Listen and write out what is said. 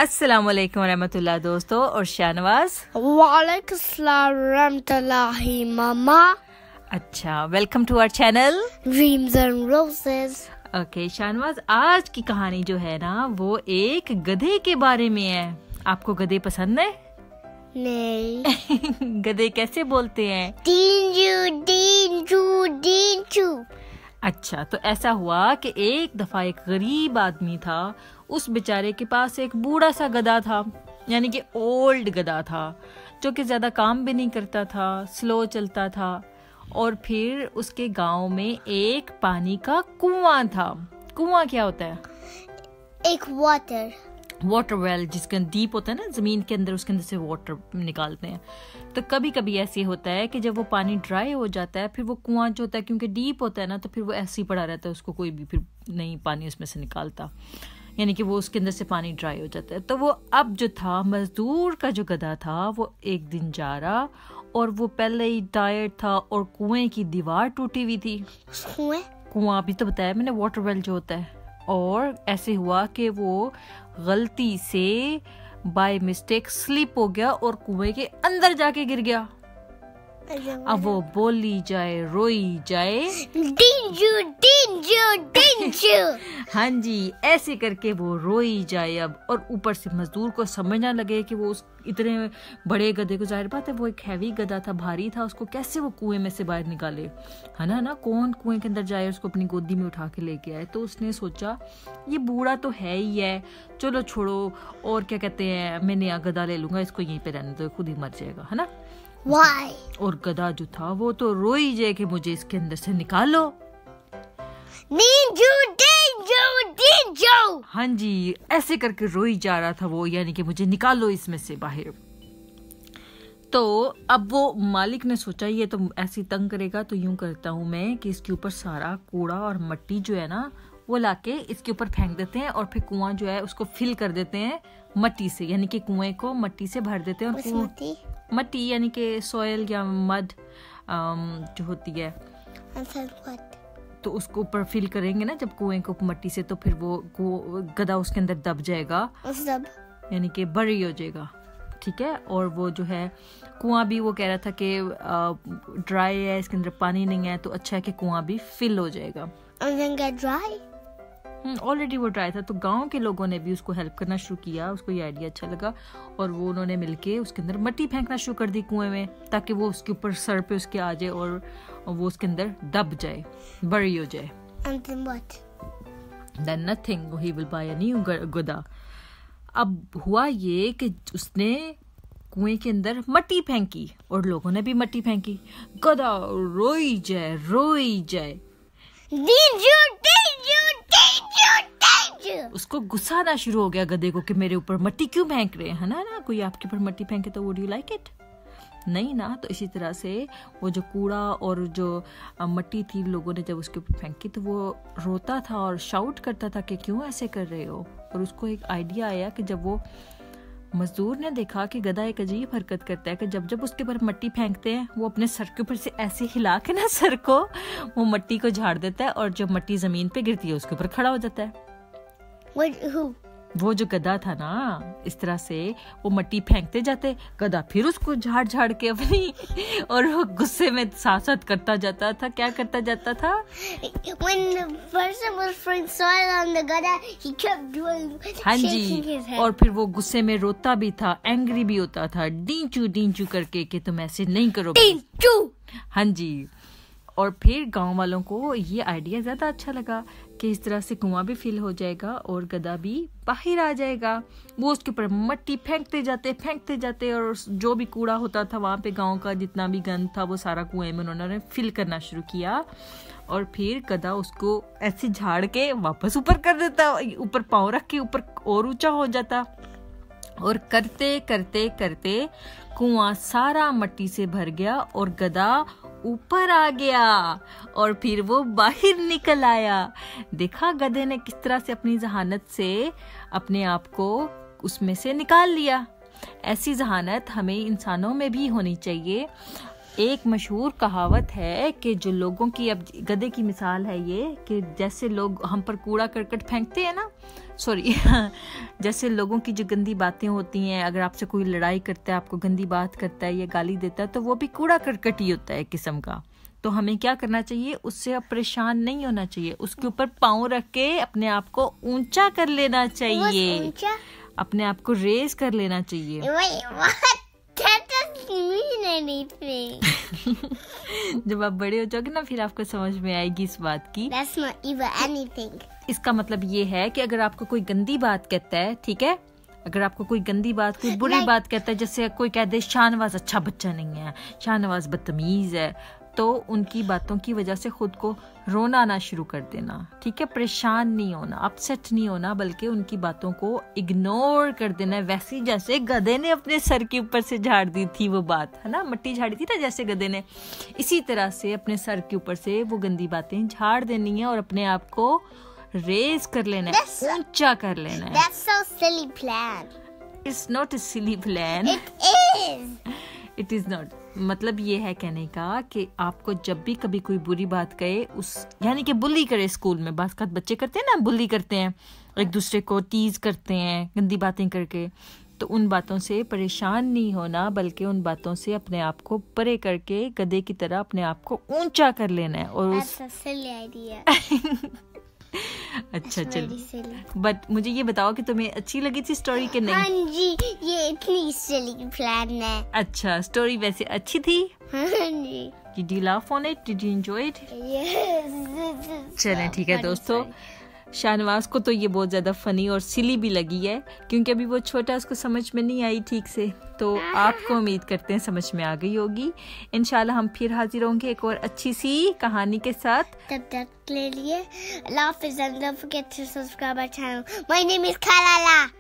अस्सलाम वालेकुम रहमतुल्लाह दोस्तों और शाहनवाज। वालेकुम अस्सलाम रहमतुल्लाहि मामा। अच्छा, welcome to our channel dreams and roses. Okay Shahnawaz, आज की कहानी जो है ना वो एक गधे के बारे में है। आपको गधे पसंद है? नहीं। गधे कैसे बोलते हैं? डींजू डींजू डींजू। अच्छा, तो ऐसा हुआ कि एक दफा एक गरीब आदमी था। उस बेचारे के पास एक बूढ़ा सा गधा था, यानी कि ओल्ड गधा था, जो कि ज्यादा काम भी नहीं करता था, स्लो चलता था। और फिर उसके गांव में एक पानी का कुआं था। कुआं क्या होता है? एक वाटर वेल, जिसके डीप होता है ना, जमीन के अंदर, उसके अंदर से वाटर निकालते हैं। तो कभी कभी ऐसे होता है कि जब वो पानी ड्राई हो जाता है, फिर वो कुआं जो होता है, क्योंकि डीप होता है ना, तो फिर वो ऐसे ही पड़ा रहता है, उसको कोई भी फिर नहीं पानी उसमें से निकालता, यानी कि वो उसके अंदर से पानी ड्राई हो जाता है। तो वो अब जो था, मजदूर का जो गधा था, वो एक दिन जा रहा और वो पहले ही टायर्ड था और कुएं की दीवार टूटी हुई थी। कुआं अभी तो बताया मैंने, वाटर वेल जो होता है। और ऐसे हुआ कि वो गलती से बाय मिस्टेक स्लिप हो गया और कुएं के अंदर जाके गिर गया। अब वो बोली जाए, रोई जाए, डींजू डींजू डींजू। हाँ जी, ऐसे करके वो रोई जाए अब। और ऊपर से मजदूर को समझ ना लगे कि वो उस इतने बड़े गधे को, जाहिर बात है वो एक हैवी गधा था, भारी था, उसको कैसे वो कुएं में से बाहर निकाले, है ना। कौन कुएं के अंदर जाए, उसको अपनी गोदी में उठा के लेके आए। तो उसने सोचा ये बूढ़ा तो है ही है, चलो छोड़ो, और क्या कहते हैं, मैं नया गधा ले लूंगा, इसको यहीं पे रहने दो, खुद ही मर जाएगा, है ना। Why? और गधा जो था वो तो रोई जाए कि मुझे इसके अंदर से निकालो। डींजू डींजू डींजू। हाँ जी, ऐसे करके रोई जा रहा था वो, यानी कि मुझे निकालो इसमें से बाहर। तो अब वो मालिक ने सोचा ये तो ऐसे तंग करेगा, तो यूं करता हूँ मैं कि इसके ऊपर सारा कूड़ा और मट्टी जो है ना वो लाके इसके ऊपर फेंक देते हैं, और फिर कुआं जो है उसको फिल कर देते हैं मट्टी से, यानी कि कुएं को मट्टी से भर देते हैं। और मट्टी यानी कि सॉयल या मड जो होती है, तो उसको ऊपर फिल करेंगे ना जब कुएं को मट्टी से, तो फिर वो गधा उसके अंदर दब जाएगा, यानी कि बरी हो जाएगा, ठीक है। और वो जो है कुआं भी, वो कह रहा था कि ड्राई है, इसके अंदर पानी नहीं है, तो अच्छा है कि कुआं भी फिल हो जाएगा। ऑलरेडी वो ड्राई था। तो गांव के लोगों ने भी उसको हेल्प करना शुरू किया, उसको ये आइडिया अच्छा लगा, और वो उन्होंने मिलके उसके अंदर मट्टी फेंकना शुरू कर दी कुएं में, ताकि वो उसके ऊपर सर पे उसके आ जाए और वो उसके अंदर दब जाए, बड़ी हो जाए। Then nothing, he will buy a new गधा। अब हुआ ये कि उसने कुएं के अंदर मट्टी फेंकी और लोगों ने भी मट्टी फेंकी। गधा रोई जाए। उसको गुस्सा आना शुरू हो गया गधे को कि मेरे ऊपर मट्टी क्यों फेंक रहे हैं, है ना। कोई आपके ऊपर मट्टी फेंके तो वुड यू लाइक इट? नहीं ना। तो इसी तरह से वो जो कूड़ा और जो मट्टी थी, लोगों ने जब उसके ऊपर फेंकी तो वो रोता था और शाउट करता था कि क्यों ऐसे कर रहे हो। और उसको एक आइडिया आया कि जब वो मजदूर ने देखा कि गधा एक अजीब हरकत करता है कि जब उसके ऊपर मट्टी फेंकते हैं, वो अपने सर के ऊपर से ऐसे हिला के ना सर को, वो मट्टी को झाड़ देता है, और जब मट्टी जमीन पे गिरती है उसके ऊपर खड़ा हो जाता है। वो जो गधा था ना, इस तरह से वो मट्टी फेंकते जाते, गधा फिर उसको झाड़ के अपनी, और वो गुस्से में साथ करता जाता था। क्या करता जाता था? When the person was throwing soil on the gada, he kept doing, हाँ shaking जी, his head. और फिर वो गुस्से में रोता भी था, एंग्री भी होता था, डींचू करके कि तुम ऐसे नहीं करोगे। हाँ जी। और फिर गांव वालों को ये आइडिया ज्यादा अच्छा लगा कि इस तरह से कुआं भी फिल हो जाएगा और गधा भी बाहर आ जाएगा। वो उसके ऊपर मट्टी फेंकते जाते और जो भी कूड़ा होता था वहां पे, गांव का जितना भी गंद था, वो सारा कुएं में उन्होंने फिल करना शुरू किया। और फिर गधा उसको ऐसे झाड़ के वापस ऊपर कर देता, ऊपर पाँव रख के ऊपर और ऊंचा हो जाता। और करते करते कुआं सारा मट्टी से भर गया और गधा ऊपर आ गया, और फिर वो बाहर निकल आया। देखा गधे ने किस तरह से अपनी जहानत से अपने आप को उसमें से निकाल लिया। ऐसी जहानत हमें इंसानों में भी होनी चाहिए। एक मशहूर कहावत है कि जो लोगों की, अब गधे की मिसाल है ये, कि जैसे लोग हम पर कूड़ा करकट फेंकते हैं ना, सॉरी जैसे लोगों की जो गंदी बातें होती हैं, अगर आपसे कोई लड़ाई करता है, आपको गंदी बात करता है या गाली देता है, तो वो भी कूड़ा करकट ही होता है किस्म का। तो हमें क्या करना चाहिए, उससे अब परेशान नहीं होना चाहिए, उसके ऊपर पाँव रख के अपने आप को ऊंचा कर लेना चाहिए, अपने आप को रेज कर लेना चाहिए। जब आप बड़े हो जाओगे ना, फिर आपको समझ में आएगी इस बात की। That's not even anything. इसका मतलब ये है कि अगर आपको कोई गंदी बात कहता है, ठीक है, अगर आपको कोई गंदी बात, कोई बुरी बात कहता है, जैसे कोई कह दे शाहनवाज अच्छा बच्चा नहीं है, शाहनवाज बदतमीज है, तो उनकी बातों की वजह से खुद को रोना आना शुरू कर देना, ठीक है, परेशान नहीं होना, अपसेट नहीं होना, बल्कि उनकी बातों को इग्नोर कर देना है, वैसे जैसे गधे ने अपने सर के ऊपर से झाड़ दी थी वो बात, है ना, मट्टी झाड़ी थी ना जैसे गधे ने, इसी तरह से अपने सर के ऊपर से वो गंदी बातें झाड़ देनी है और अपने आप को रेज कर लेना है, ऊंचा कर लेना है। That's so silly plan. It's not a silly plan. It is. It is not. मतलब ये है कहने का कि आपको जब भी कभी कोई बुरी बात कहे, उस यानी कि बुली करे, स्कूल में बात बच्चे करते हैं ना, बुली करते हैं, एक दूसरे को टीज करते हैं गंदी बातें करके, तो उन बातों से परेशान नहीं होना, बल्कि उन बातों से अपने आप को परे करके गधे की तरह अपने आप को ऊंचा कर लेना है। और That's a silly idea. अच्छा चल, बट मुझे ये बताओ कि तुम्हें अच्छी लगी थी स्टोरी के नहीं? हाँ जी, ये इतनी सिली प्लान है। अच्छा, स्टोरी वैसे अच्छी थी? हाँ जी। Did you laugh on it? Did you enjoy it? Yes. चलें ठीक है दोस्तों, शाहनवाज को तो ये बहुत ज़्यादा फनी और सिली भी लगी है, क्योंकि अभी वो छोटा, उसको समझ में नहीं आई ठीक से, तो आपको उम्मीद करते हैं समझ में आ गई होगी। इंशाल्लाह हम फिर हाजिर होंगे एक और अच्छी सी कहानी के साथ। तब तक के लिए अल्लाह हाफ़िज़, and don't forget to subscribe our channel. My name is Kalala.